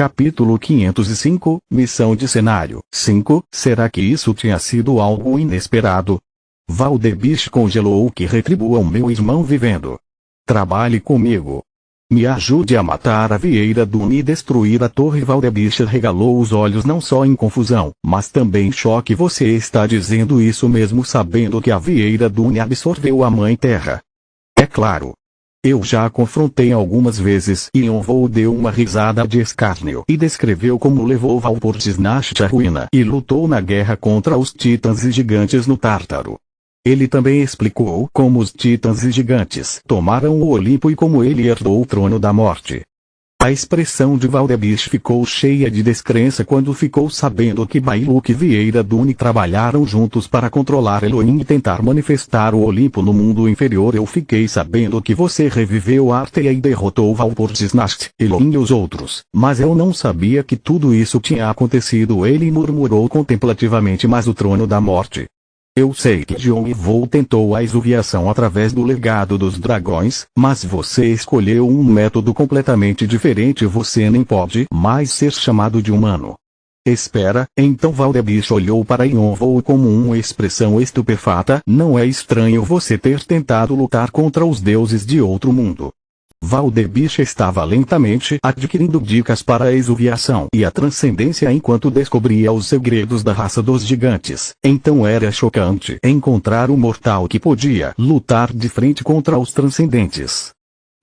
Capítulo 505, Missão de Cenário 5. Será que isso tinha sido algo inesperado? Valdebish congelou que retribua o meu irmão vivendo. Trabalhe comigo. Me ajude a matar a Vieira Dune e destruir a torre. Valdebish regalou os olhos não só em confusão, mas também em choque. Você está dizendo isso mesmo sabendo que a Vieira Dune absorveu a Mãe Terra? É claro. Eu já a confrontei algumas vezes. Yonvou deu uma risada de escárnio e descreveu como levou Valpurgisnacht à ruína e lutou na guerra contra os titãs e gigantes no Tártaro. Ele também explicou como os titãs e gigantes tomaram o Olimpo e como ele herdou o trono da morte. A expressão de Valdebish ficou cheia de descrença quando ficou sabendo que Bailuk e Vieira Dune trabalharam juntos para controlar Elohim e tentar manifestar o Olimpo no mundo inferior. Eu fiquei sabendo que você reviveu Arteia e derrotou Valpurgisnacht, Elohim e os outros, mas eu não sabia que tudo isso tinha acontecido. Ele murmurou contemplativamente. Mas o trono da morte? Eu sei que Yonvou tentou a exuviação através do legado dos dragões, mas você escolheu um método completamente diferente. Você nem pode mais ser chamado de humano. Espera, então Valdebish olhou para Yonvou como uma expressão estupefata. Não é estranho você ter tentado lutar contra os deuses de outro mundo. Valdebish estava lentamente adquirindo dicas para a exuviação e a transcendência enquanto descobria os segredos da raça dos gigantes. Então era chocante encontrar um mortal que podia lutar de frente contra os transcendentes.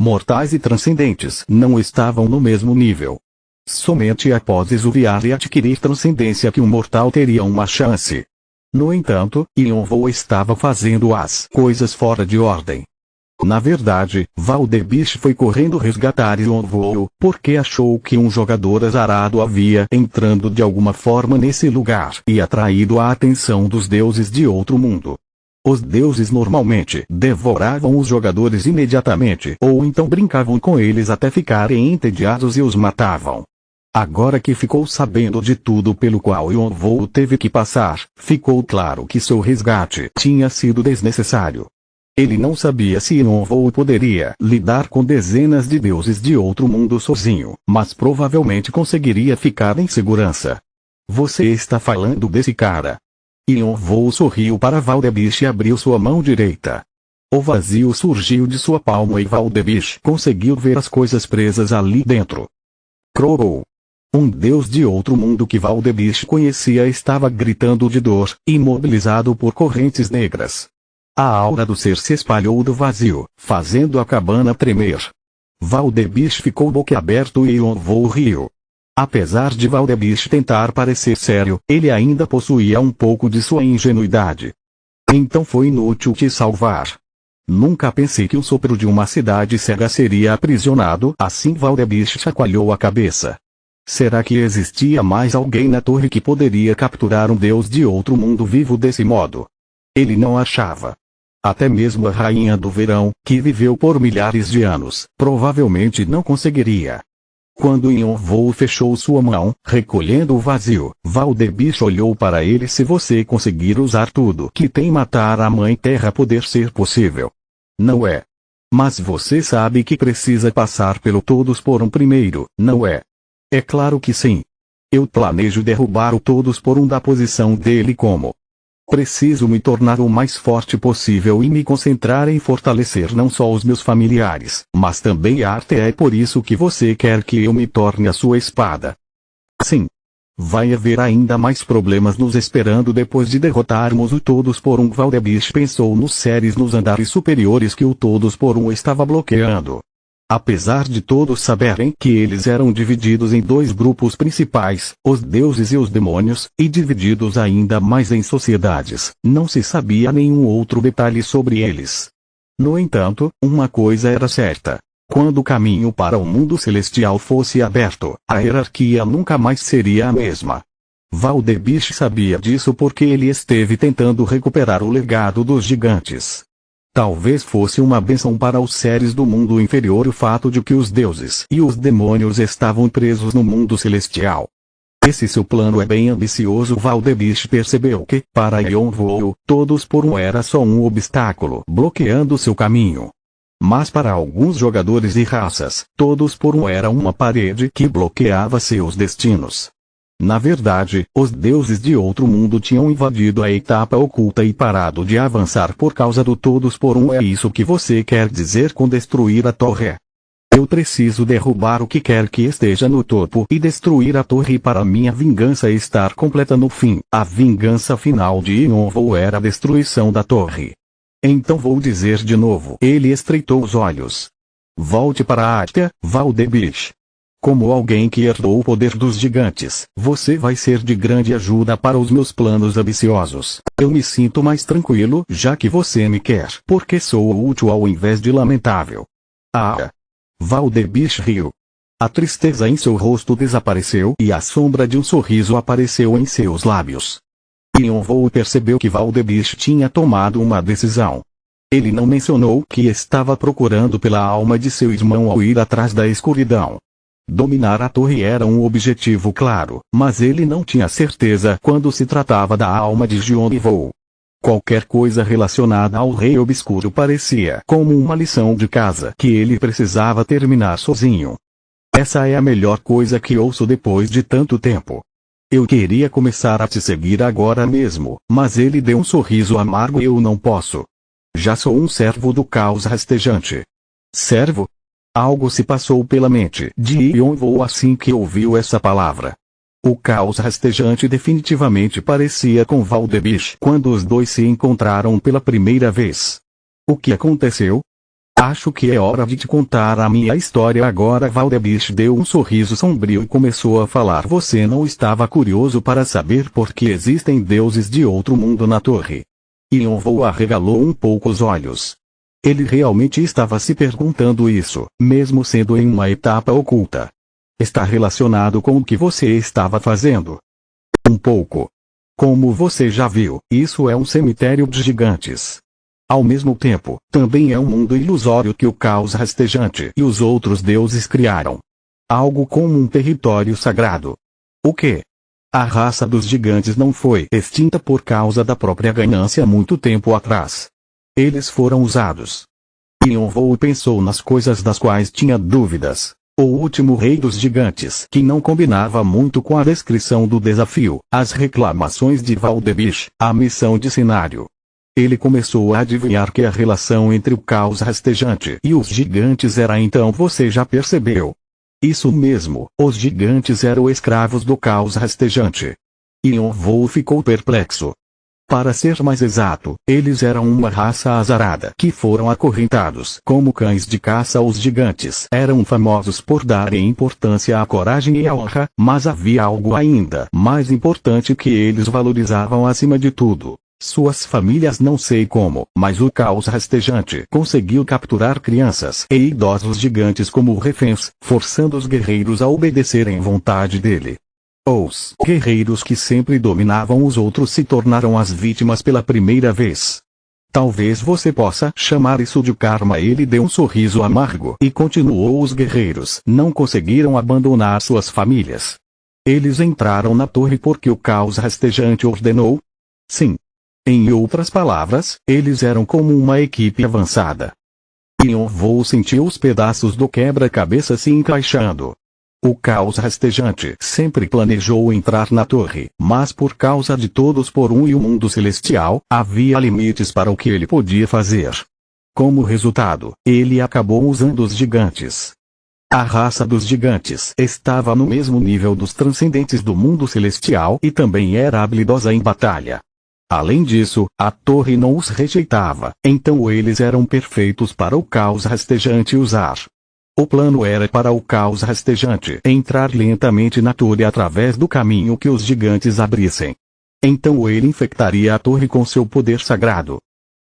Mortais e transcendentes não estavam no mesmo nível. Somente após exuviar e adquirir transcendência que um mortal teria uma chance. No entanto, Yonvou estava fazendo as coisas fora de ordem. Na verdade, Valdebish foi correndo resgatar Yonvou, porque achou que um jogador azarado havia entrando de alguma forma nesse lugar e atraído a atenção dos deuses de outro mundo. Os deuses normalmente devoravam os jogadores imediatamente, ou então brincavam com eles até ficarem entediados e os matavam. Agora que ficou sabendo de tudo pelo qual Yonvou teve que passar, ficou claro que seu resgate tinha sido desnecessário. Ele não sabia se Yonvou poderia lidar com dezenas de deuses de outro mundo sozinho, mas provavelmente conseguiria ficar em segurança. Você está falando desse cara? Yonvou sorriu para Valdebish e abriu sua mão direita. O vazio surgiu de sua palma e Valdebish conseguiu ver as coisas presas ali dentro. Crow. Um deus de outro mundo que Valdebish conhecia estava gritando de dor, imobilizado por correntes negras. A aura do ser se espalhou do vazio, fazendo a cabana tremer. Valdebish ficou boquiaberto e Yonvou riu. Apesar de Valdebish tentar parecer sério, ele ainda possuía um pouco de sua ingenuidade. Então foi inútil te salvar. Nunca pensei que um sopro de uma cidade cega seria aprisionado. Assim Valdebish chacoalhou a cabeça. Será que existia mais alguém na torre que poderia capturar um deus de outro mundo vivo desse modo? Ele não achava. Até mesmo a Rainha do Verão, que viveu por milhares de anos, provavelmente não conseguiria. Quando Yonvou fechou sua mão, recolhendo o vazio, Valdebish olhou para ele. Se você conseguir usar tudo que tem matar a Mãe Terra, poder ser possível. Não é. Mas você sabe que precisa passar pelo Todos por um primeiro, não é? É claro que sim. Eu planejo derrubar o Todos por um da posição dele como. Preciso me tornar o mais forte possível e me concentrar em fortalecer não só os meus familiares, mas também a arte. É por isso que você quer que eu me torne a sua espada. Sim. Vai haver ainda mais problemas nos esperando depois de derrotarmos o Todos por um. Valdebish pensou nos seres nos andares superiores que o Todos por um estava bloqueando. Apesar de todos saberem que eles eram divididos em dois grupos principais, os deuses e os demônios, e divididos ainda mais em sociedades, não se sabia nenhum outro detalhe sobre eles. No entanto, uma coisa era certa. Quando o caminho para o mundo celestial fosse aberto, a hierarquia nunca mais seria a mesma. Valdebish sabia disso porque ele esteve tentando recuperar o legado dos gigantes. Talvez fosse uma bênção para os seres do mundo inferior o fato de que os deuses e os demônios estavam presos no mundo celestial. Esse seu plano é bem ambicioso. Valdebish percebeu que, para Yonvou, Todos por um era só um obstáculo bloqueando seu caminho. Mas para alguns jogadores e raças, todos por um era uma parede que bloqueava seus destinos. Na verdade, os deuses de outro mundo tinham invadido a etapa oculta e parado de avançar por causa do todos por um. É isso que você quer dizer com destruir a torre? Eu preciso derrubar o que quer que esteja no topo e destruir a torre para minha vingança estar completa no fim. A vingança final de Yonvou era a destruição da torre. Então vou dizer de novo. Ele estreitou os olhos. Volte para a Ática, Valdebish. Como alguém que herdou o poder dos gigantes, você vai ser de grande ajuda para os meus planos ambiciosos. Eu me sinto mais tranquilo já que você me quer, porque sou útil ao invés de lamentável. Ah! Valdebish riu. A tristeza em seu rosto desapareceu e a sombra de um sorriso apareceu em seus lábios. Yonvou percebeu que Valdebish tinha tomado uma decisão. Ele não mencionou que estava procurando pela alma de seu irmão ao ir atrás da escuridão. Dominar a torre era um objetivo claro, mas ele não tinha certeza quando se tratava da alma de Yonvou. Qualquer coisa relacionada ao Rei Obscuro parecia como uma lição de casa que ele precisava terminar sozinho. Essa é a melhor coisa que ouço depois de tanto tempo. Eu queria começar a te seguir agora mesmo, mas ele deu um sorriso amargo. Eu não posso. Já sou um servo do caos rastejante. Servo? Algo se passou pela mente de Yonvou assim que ouviu essa palavra. O caos rastejante definitivamente parecia com Valdebish quando os dois se encontraram pela primeira vez. O que aconteceu? Acho que é hora de te contar a minha história agora. Valdebish deu um sorriso sombrio e começou a falar. Você não estava curioso para saber por que existem deuses de outro mundo na torre? Yonvou arregalou um pouco os olhos. Ele realmente estava se perguntando isso, mesmo sendo em uma etapa oculta. Está relacionado com o que você estava fazendo? Um pouco. Como você já viu, isso é um cemitério de gigantes. Ao mesmo tempo, também é um mundo ilusório que o caos rastejante e os outros deuses criaram. Algo como um território sagrado. O quê? A raça dos gigantes não foi extinta por causa da própria ganância muito tempo atrás. Eles foram usados. Yonvou pensou nas coisas das quais tinha dúvidas. O último rei dos gigantes, que não combinava muito com a descrição do desafio, as reclamações de Valdebish, a missão de cenário. Ele começou a adivinhar que a relação entre o caos rastejante e os gigantes era então. Você já percebeu? Isso mesmo, os gigantes eram escravos do caos rastejante. Yonvou ficou perplexo. Para ser mais exato, eles eram uma raça azarada que foram acorrentados como cães de caça. Os gigantes eram famosos por darem importância à coragem e à honra, mas havia algo ainda mais importante que eles valorizavam acima de tudo: suas famílias. Não sei como, mas o caos rastejante conseguiu capturar crianças e idosos gigantes como reféns, forçando os guerreiros a obedecerem à vontade dele. Os guerreiros que sempre dominavam os outros se tornaram as vítimas pela primeira vez. Talvez você possa chamar isso de karma. Ele deu um sorriso amargo e continuou. Os guerreiros não conseguiram abandonar suas famílias. Eles entraram na torre porque o caos rastejante ordenou? Sim. Em outras palavras, eles eram como uma equipe avançada. Yonvou sentiu os pedaços do quebra-cabeça se encaixando. O caos rastejante sempre planejou entrar na torre, mas por causa de todos por um e o mundo celestial, havia limites para o que ele podia fazer. Como resultado, ele acabou usando os gigantes. A raça dos gigantes estava no mesmo nível dos transcendentes do mundo celestial e também era habilidosa em batalha. Além disso, a torre não os rejeitava, então eles eram perfeitos para o caos rastejante usar. O plano era para o caos rastejante entrar lentamente na torre através do caminho que os gigantes abrissem. Então ele infectaria a torre com seu poder sagrado.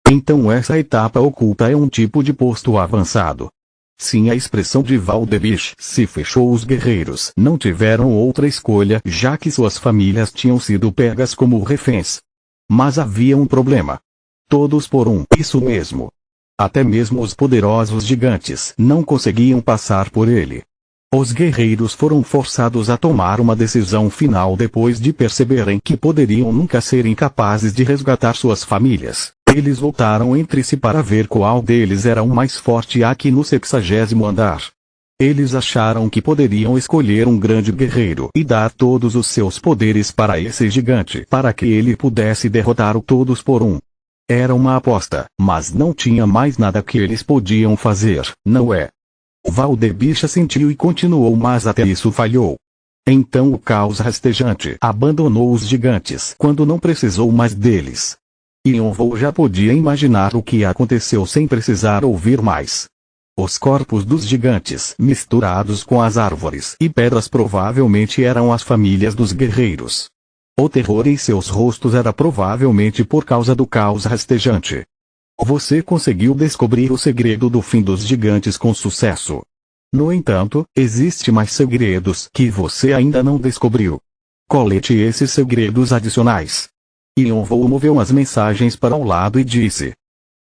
Então essa etapa oculta é um tipo de posto avançado. Sim, a expressão de Valdebish se fechou. Os guerreiros não tiveram outra escolha já que suas famílias tinham sido pegas como reféns. Mas havia um problema. Todos por um. Isso mesmo. Até mesmo os poderosos gigantes não conseguiam passar por ele. Os guerreiros foram forçados a tomar uma decisão final depois de perceberem que poderiam nunca serem capazes de resgatar suas famílias. Eles lutaram entre si para ver qual deles era o mais forte aqui no 60º andar. Eles acharam que poderiam escolher um grande guerreiro e dar todos os seus poderes para esse gigante para que ele pudesse derrotar o todos por um. Era uma aposta, mas não tinha mais nada que eles podiam fazer, não é? Valdebicha sentiu e continuou, mas até isso falhou. Então o caos rastejante abandonou os gigantes quando não precisou mais deles. Yonvou já podia imaginar o que aconteceu sem precisar ouvir mais. Os corpos dos gigantes, misturados com as árvores e pedras, provavelmente eram as famílias dos guerreiros. O terror em seus rostos era provavelmente por causa do caos rastejante. Você conseguiu descobrir o segredo do fim dos gigantes com sucesso. No entanto, existe mais segredos que você ainda não descobriu. Colete esses segredos adicionais. Yonvou moveu as mensagens para o lado e disse: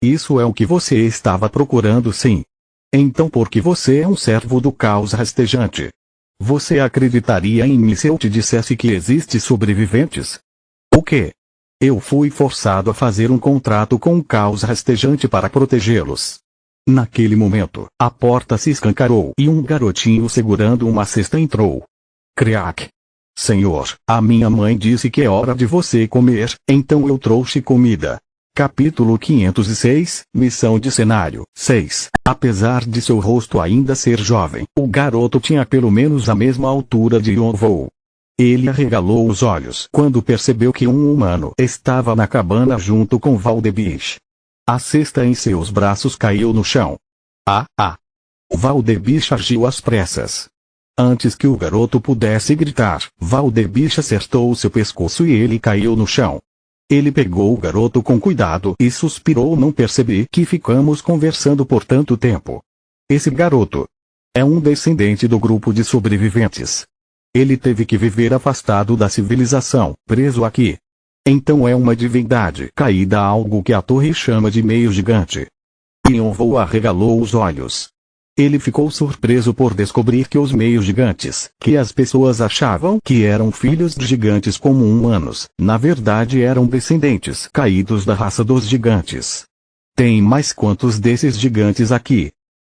Isso é o que você estava procurando, sim. Então por que você é um servo do caos rastejante? Você acreditaria em mim se eu te dissesse que existem sobreviventes? O quê? Eu fui forçado a fazer um contrato com o caos rastejante para protegê-los. Naquele momento, a porta se escancarou e um garotinho segurando uma cesta entrou. Criac! Senhor, a minha mãe disse que é hora de você comer, então eu trouxe comida. Capítulo 506, Missão de Cenário 6. Apesar de seu rosto ainda ser jovem, o garoto tinha pelo menos a mesma altura de Yonvou. Ele arregalou os olhos quando percebeu que um humano estava na cabana junto com Valdebiche. A cesta em seus braços caiu no chão. Valdebiche agiu às pressas. Antes que o garoto pudesse gritar, Valdebiche acertou seu pescoço e ele caiu no chão. Ele pegou o garoto com cuidado e suspirou. Não percebi que ficamos conversando por tanto tempo. Esse garoto é um descendente do grupo de sobreviventes. Ele teve que viver afastado da civilização, preso aqui. Então é uma divindade caída, algo que a torre chama de meio gigante. Yonvou arregalou os olhos. Ele ficou surpreso por descobrir que os meio-gigantes, que as pessoas achavam que eram filhos de gigantes como humanos, na verdade eram descendentes caídos da raça dos gigantes. Tem mais quantos desses gigantes aqui?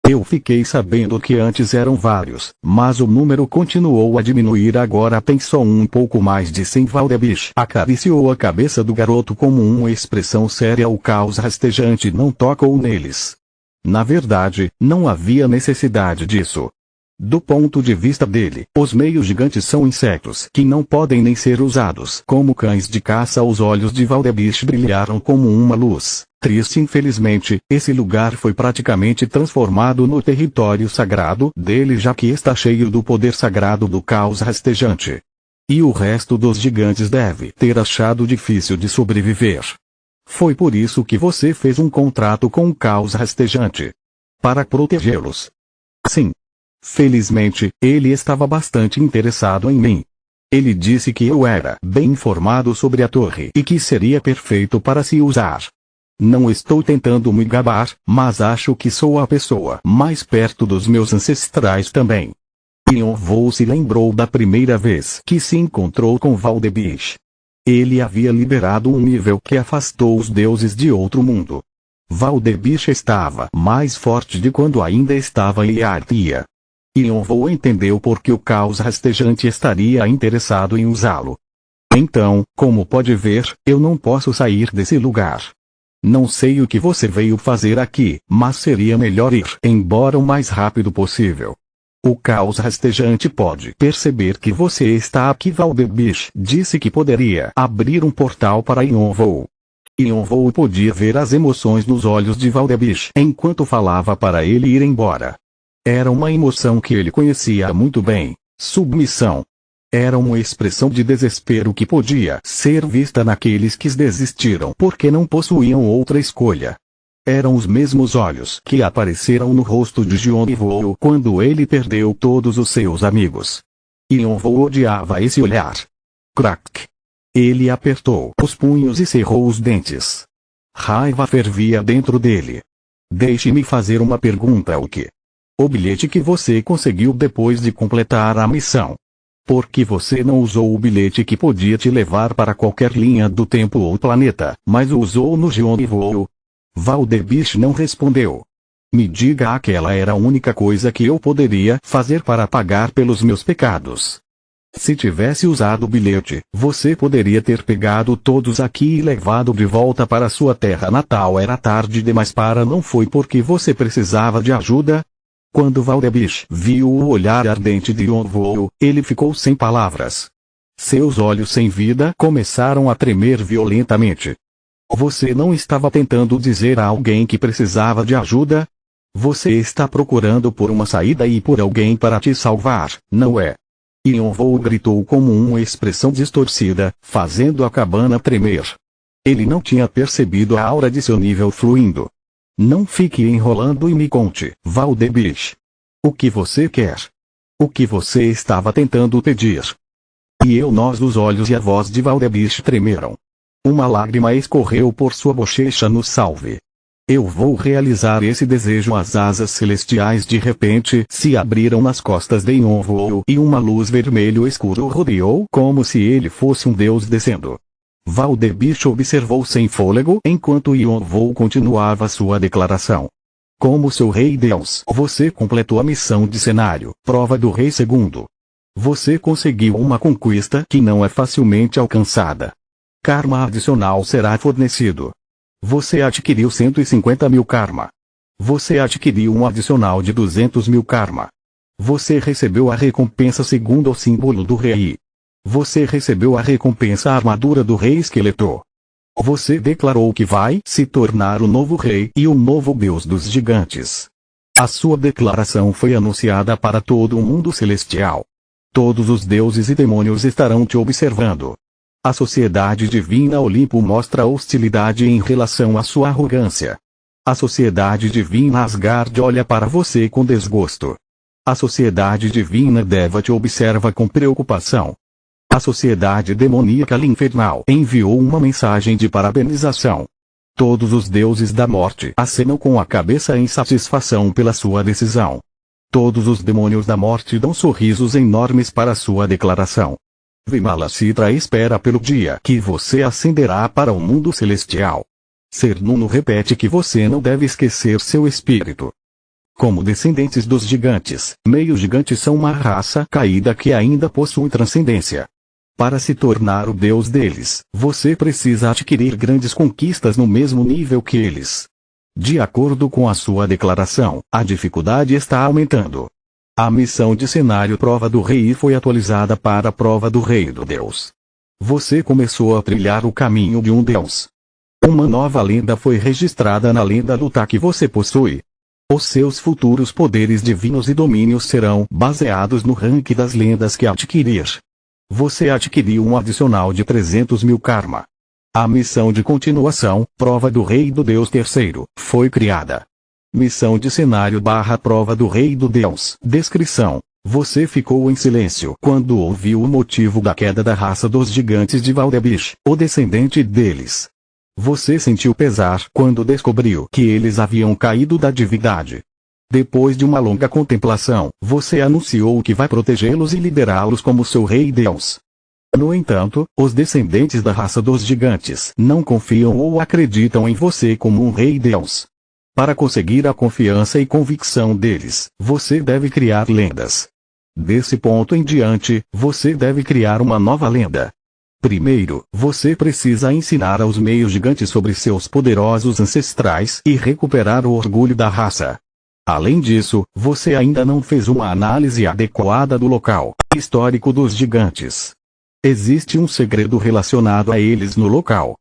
Eu fiquei sabendo que antes eram vários, mas o número continuou a diminuir. Agora tem só um pouco mais de 100. Valdebiche acariciou a cabeça do garoto como uma expressão séria. O caos rastejante não tocou neles. Na verdade, não havia necessidade disso. Do ponto de vista dele, os meio-gigantes são insetos que não podem nem ser usados como cães de caça. Os olhos de Valdebiche brilharam como uma luz. Triste, infelizmente, esse lugar foi praticamente transformado no território sagrado dele, já que está cheio do poder sagrado do caos rastejante. E o resto dos gigantes deve ter achado difícil de sobreviver. Foi por isso que você fez um contrato com o caos rastejante. Para protegê-los. Sim. Felizmente, ele estava bastante interessado em mim. Ele disse que eu era bem informado sobre a torre e que seria perfeito para se usar. Não estou tentando me gabar, mas acho que sou a pessoa mais perto dos meus ancestrais também. Yonvou se lembrou da primeira vez que se encontrou com Valdebiche. Ele havia liberado um nível que afastou os deuses de outro mundo. Valdebiche estava mais forte de quando ainda estava em Artia. Yonvou entendeu por que o caos rastejante estaria interessado em usá-lo. Então, como pode ver, eu não posso sair desse lugar. Não sei o que você veio fazer aqui, mas seria melhor ir embora o mais rápido possível. O caos rastejante pode perceber que você está aqui. Valdebiche disse que poderia abrir um portal para Yonvou. Yonvou podia ver as emoções nos olhos de Valdebiche enquanto falava para ele ir embora. Era uma emoção que ele conhecia muito bem: submissão. Era uma expressão de desespero que podia ser vista naqueles que desistiram porque não possuíam outra escolha. Eram os mesmos olhos que apareceram no rosto de Yonvou quando ele perdeu todos os seus amigos. Yonvou odiava esse olhar. Crack! Ele apertou os punhos e cerrou os dentes. Raiva fervia dentro dele. Deixe-me fazer uma pergunta: o bilhete que você conseguiu depois de completar a missão? Por que você não usou o bilhete que podia te levar para qualquer linha do tempo ou planeta, mas o usou no Geonivou? Valdebish não respondeu. Me diga, aquela era a única coisa que eu poderia fazer para pagar pelos meus pecados. Se tivesse usado o bilhete, você poderia ter pegado todos aqui e levado de volta para sua terra natal. Era tarde demais para não foi porque você precisava de ajuda? Quando Valdebish viu o olhar ardente de Yonvou, ele ficou sem palavras. Seus olhos sem vida começaram a tremer violentamente. Você não estava tentando dizer a alguém que precisava de ajuda? Você está procurando por uma saída e por alguém para te salvar, não é? Yonvou gritou como uma expressão distorcida, fazendo a cabana tremer. Ele não tinha percebido a aura de seu nível fluindo. Não fique enrolando e me conte, Valdebish. O que você quer? O que você estava tentando pedir? E os olhos e a voz de Valdebish tremeram. Uma lágrima escorreu por sua bochecha no salve. Eu vou realizar esse desejo. As asas celestiais de repente se abriram nas costas de Yonvou e uma luz vermelho escuro rodeou como se ele fosse um deus descendo. Valdebish observou sem fôlego enquanto Yonvou continuava sua declaração. Como seu rei Deus, você completou a missão de cenário, prova do rei segundo. Você conseguiu uma conquista que não é facilmente alcançada. Karma adicional será fornecido. Você adquiriu 150 mil karma. Você adquiriu um adicional de 200 mil karma. Você recebeu a recompensa segundo o símbolo do rei. Você recebeu a recompensa armadura do rei esqueleto. Você declarou que vai se tornar o novo rei e o novo deus dos gigantes. A sua declaração foi anunciada para todo o mundo celestial. Todos os deuses e demônios estarão te observando. A sociedade divina Olimpo mostra hostilidade em relação à sua arrogância. A sociedade divina Asgard olha para você com desgosto. A sociedade divina Deva te observa com preocupação. A sociedade demoníaca Linfernal enviou uma mensagem de parabenização. Todos os deuses da morte acenam com a cabeça em satisfação pela sua decisão. Todos os demônios da morte dão sorrisos enormes para sua declaração. Vimalacitra espera pelo dia que você ascenderá para o mundo celestial. Cernuno repete que você não deve esquecer seu espírito. Como descendentes dos gigantes, meio-gigantes são uma raça caída que ainda possui transcendência. Para se tornar o deus deles, você precisa adquirir grandes conquistas no mesmo nível que eles. De acordo com a sua declaração, a dificuldade está aumentando. A missão de cenário Prova do Rei foi atualizada para a Prova do Rei do Deus. Você começou a trilhar o caminho de um deus. Uma nova lenda foi registrada na lenda luta que você possui. Os seus futuros poderes divinos e domínios serão baseados no ranking das lendas que adquirir. Você adquiriu um adicional de 300 mil karma. A missão de continuação, Prova do Rei do Deus Terceiro, foi criada. Missão de cenário / Prova do Rei do Deus. Descrição. Você ficou em silêncio quando ouviu o motivo da queda da raça dos gigantes de Valdebish, o descendente deles. Você sentiu pesar quando descobriu que eles haviam caído da divindade. Depois de uma longa contemplação, você anunciou que vai protegê-los e liberá-los como seu rei Deus. No entanto, os descendentes da raça dos gigantes não confiam ou acreditam em você como um rei Deus. Para conseguir a confiança e convicção deles, você deve criar lendas. Desse ponto em diante, você deve criar uma nova lenda. Primeiro, você precisa ensinar aos meio-gigantes sobre seus poderosos ancestrais e recuperar o orgulho da raça. Além disso, você ainda não fez uma análise adequada do local histórico dos gigantes. Existe um segredo relacionado a eles no local.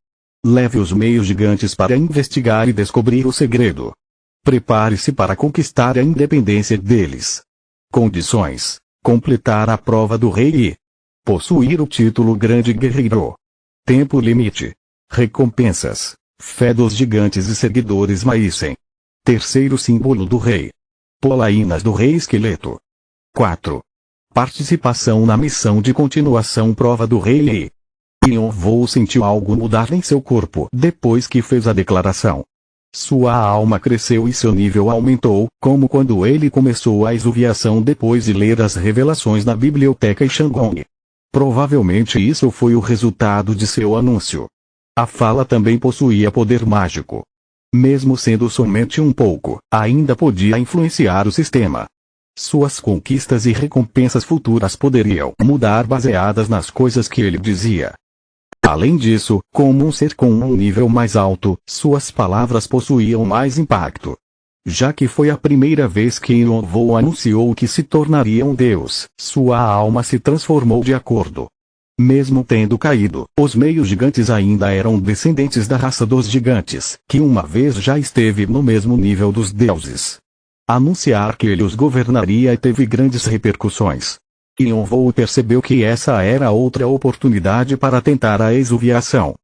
Leve os meio-gigantes para investigar e descobrir o segredo. Prepare-se para conquistar a independência deles. Condições: completar a prova do rei e possuir o título Grande Guerreiro. Tempo limite. Recompensas: fé dos gigantes e seguidores Maisen. Terceiro símbolo do rei. Polainas do rei esqueleto. 4. Participação na missão de continuação Prova do Rei e Yonvou sentiu algo mudar em seu corpo depois que fez a declaração. Sua alma cresceu e seu nível aumentou, como quando ele começou a exuviação depois de ler as revelações na biblioteca Shandong. Provavelmente isso foi o resultado de seu anúncio. A fala também possuía poder mágico. Mesmo sendo somente um pouco, ainda podia influenciar o sistema. Suas conquistas e recompensas futuras poderiam mudar baseadas nas coisas que ele dizia. Além disso, como um ser com um nível mais alto, suas palavras possuíam mais impacto. Já que foi a primeira vez que Yonvo anunciou que se tornaria um deus, sua alma se transformou de acordo. Mesmo tendo caído, os meios-gigantes ainda eram descendentes da raça dos gigantes, que uma vez já esteve no mesmo nível dos deuses. Anunciar que ele os governaria teve grandes repercussões. Yonvo percebeu que essa era outra oportunidade para tentar a exuviação.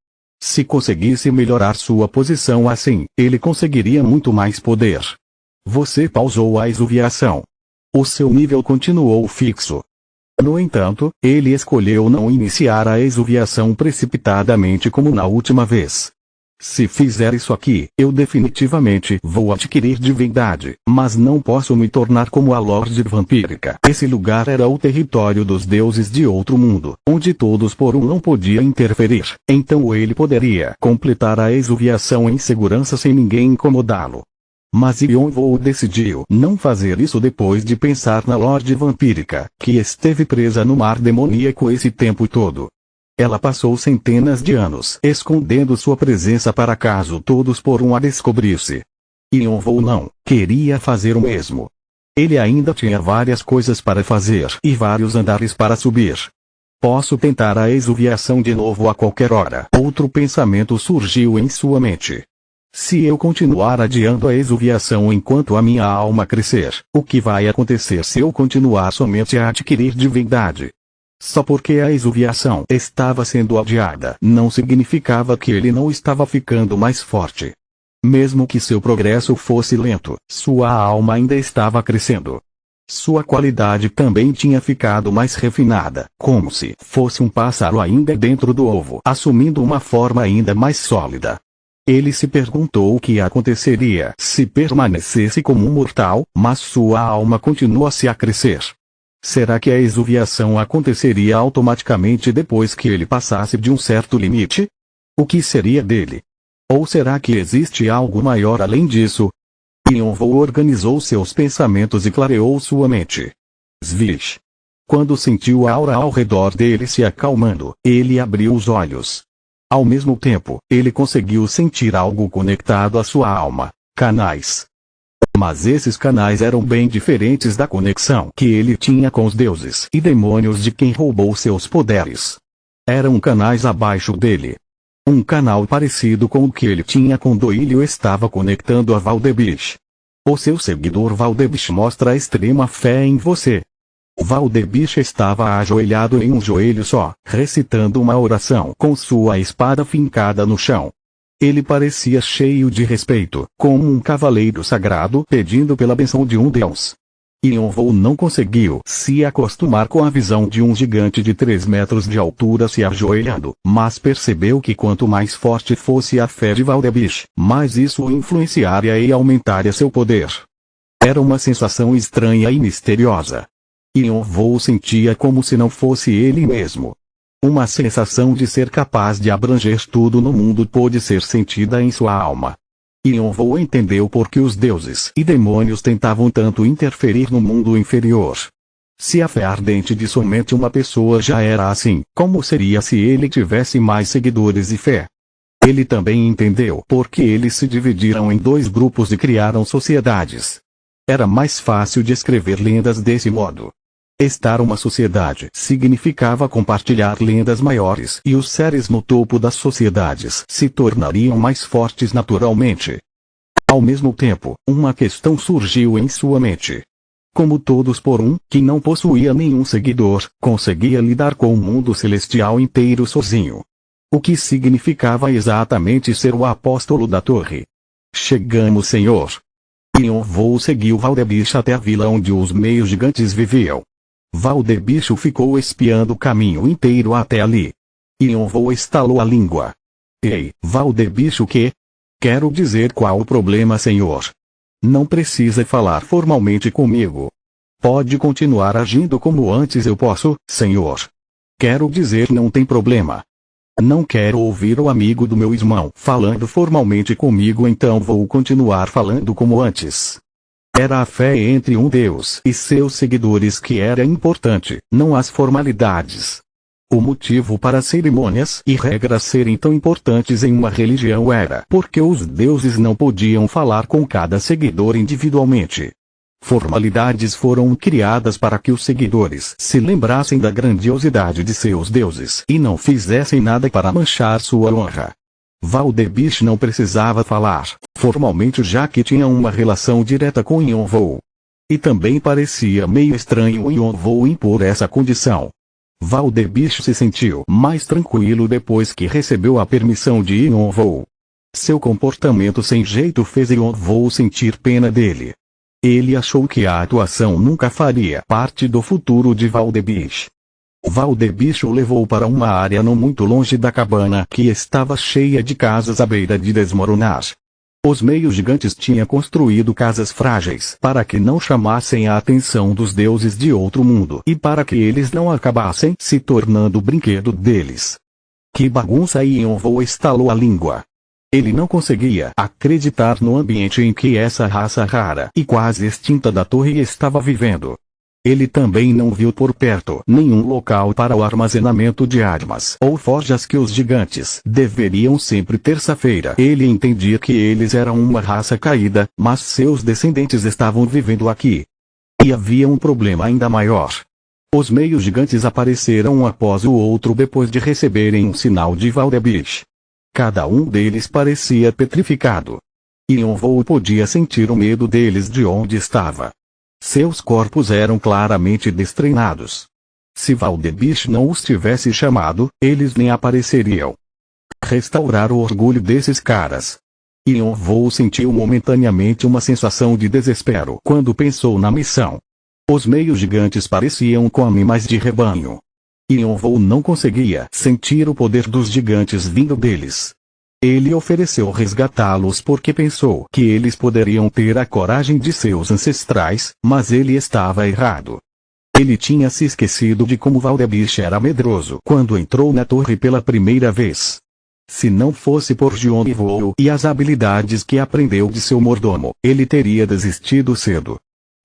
Se conseguisse melhorar sua posição assim, ele conseguiria muito mais poder. Você pausou a exuviação. O seu nível continuou fixo. No entanto, ele escolheu não iniciar a exuviação precipitadamente como na última vez. Se fizer isso aqui, eu definitivamente vou adquirir divindade, mas não posso me tornar como a Lorde Vampírica. Esse lugar era o território dos deuses de outro mundo, onde todos por um não podiam interferir, então ele poderia completar a exuviação em segurança sem ninguém incomodá-lo. Mas Yonvo decidiu não fazer isso depois de pensar na Lorde Vampírica, que esteve presa no mar demoníaco esse tempo todo. Ela passou centenas de anos escondendo sua presença para caso todos por um a descobrisse. Yonvo não queria fazer o mesmo. Ele ainda tinha várias coisas para fazer e vários andares para subir. Posso tentar a exuviação de novo a qualquer hora. Outro pensamento surgiu em sua mente. Se eu continuar adiando a exuviação enquanto a minha alma crescer, o que vai acontecer se eu continuar somente a adquirir divindade? Só porque a exuviação estava sendo adiada não significava que ele não estava ficando mais forte. Mesmo que seu progresso fosse lento, sua alma ainda estava crescendo. Sua qualidade também tinha ficado mais refinada, como se fosse um pássaro ainda dentro do ovo, assumindo uma forma ainda mais sólida. Ele se perguntou o que aconteceria se permanecesse como um mortal, mas sua alma continuasse a crescer. Será que a exuviação aconteceria automaticamente depois que ele passasse de um certo limite? O que seria dele? Ou será que existe algo maior além disso? Yonvo organizou seus pensamentos e clareou sua mente. Svish. Quando sentiu a aura ao redor dele se acalmando, ele abriu os olhos. Ao mesmo tempo, ele conseguiu sentir algo conectado à sua alma, canais. Mas esses canais eram bem diferentes da conexão que ele tinha com os deuses e demônios de quem roubou seus poderes. Eram canais abaixo dele. Um canal parecido com o que ele tinha com Doilio estava conectando a Valdebish. O seu seguidor Valdebish mostra extrema fé em você. Valdebish estava ajoelhado em um joelho só, recitando uma oração com sua espada fincada no chão. Ele parecia cheio de respeito, como um cavaleiro sagrado pedindo pela bênção de um deus. Yonvo não conseguiu se acostumar com a visão de um gigante de 3 metros de altura se ajoelhando, mas percebeu que quanto mais forte fosse a fé de Valdebish, mais isso o influenciaria e aumentaria seu poder. Era uma sensação estranha e misteriosa. Yonvo sentia como se não fosse ele mesmo. Uma sensação de ser capaz de abranger tudo no mundo pôde ser sentida em sua alma. Yonvo entendeu por que os deuses e demônios tentavam tanto interferir no mundo inferior. Se a fé ardente de somente uma pessoa já era assim, como seria se ele tivesse mais seguidores e fé? Ele também entendeu por que eles se dividiram em 2 grupos e criaram sociedades. Era mais fácil de escrever lendas desse modo. Estar uma sociedade significava compartilhar lendas maiores e os seres no topo das sociedades se tornariam mais fortes naturalmente. Ao mesmo tempo, uma questão surgiu em sua mente. Como todos por um, que não possuía nenhum seguidor, conseguia lidar com o mundo celestial inteiro sozinho. O que significava exatamente ser o apóstolo da torre. Chegamos, senhor. Yonvo seguiu Valdebish até a vila onde os meios gigantes viviam. Valdebish ficou espiando o caminho inteiro até ali. Yonvo estalou a língua. Ei, Valdebish o quê? Quero dizer qual o problema, senhor. Não precisa falar formalmente comigo. Pode continuar agindo como antes, eu posso, senhor. Quero dizer, não tem problema. Não quero ouvir o amigo do meu irmão falando formalmente comigo, então vou continuar falando como antes. Era a fé entre um Deus e seus seguidores que era importante, não as formalidades. O motivo para cerimônias e regras serem tão importantes em uma religião era porque os deuses não podiam falar com cada seguidor individualmente. Formalidades foram criadas para que os seguidores se lembrassem da grandiosidade de seus deuses e não fizessem nada para manchar sua honra. Valdebish não precisava falar formalmente, já que tinha uma relação direta com Yonvou. E também parecia meio estranho Yonvou impor essa condição. Valdebish se sentiu mais tranquilo depois que recebeu a permissão de Yonvou. Seu comportamento sem jeito fez Yonvou sentir pena dele. Ele achou que a atuação nunca faria parte do futuro de Valdebish. Valdebish o levou para uma área não muito longe da cabana que estava cheia de casas à beira de desmoronar. Os meios gigantes tinham construído casas frágeis para que não chamassem a atenção dos deuses de outro mundo e para que eles não acabassem se tornando o brinquedo deles. Que bagunça! Yonvou estalou a língua. Ele não conseguia acreditar no ambiente em que essa raça rara e quase extinta da torre estava vivendo. Ele também não viu por perto nenhum local para o armazenamento de armas ou forjas que os gigantes deveriam sempre terça-feira. Ele entendia que eles eram uma raça caída, mas seus descendentes estavam vivendo aqui. E havia um problema ainda maior. Os meios gigantes apareceram um após o outro depois de receberem um sinal de Valdebish. Cada um deles parecia petrificado. Yonvou podia sentir o medo deles de onde estava. Seus corpos eram claramente destreinados. Se Valdebish não os tivesse chamado, eles nem apareceriam. Restaurar o orgulho desses caras. Yonvou sentiu momentaneamente uma sensação de desespero quando pensou na missão. Os meios gigantes pareciam com animais de rebanho. Yonvou não conseguia sentir o poder dos gigantes vindo deles. Ele ofereceu resgatá-los porque pensou que eles poderiam ter a coragem de seus ancestrais, mas ele estava errado. Ele tinha se esquecido de como Valdebish era medroso quando entrou na torre pela primeira vez. Se não fosse por Yonvou e as habilidades que aprendeu de seu mordomo, ele teria desistido cedo.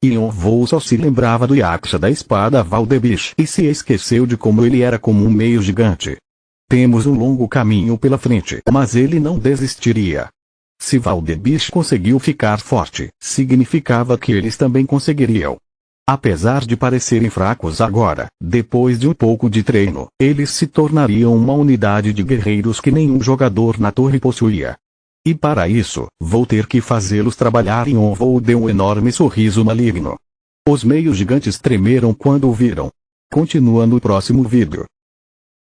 Yonvou só se lembrava do Yaksha da espada Valdebish e se esqueceu de como ele era como um meio gigante. Temos um longo caminho pela frente, mas ele não desistiria. Se Valdebish conseguiu ficar forte, significava que eles também conseguiriam. Apesar de parecerem fracos agora, depois de um pouco de treino, eles se tornariam uma unidade de guerreiros que nenhum jogador na torre possuía. E para isso, vou ter que fazê-los trabalhar. Yonvou deu um enorme sorriso maligno. Os meios gigantes tremeram quando o viram. Continua no próximo vídeo.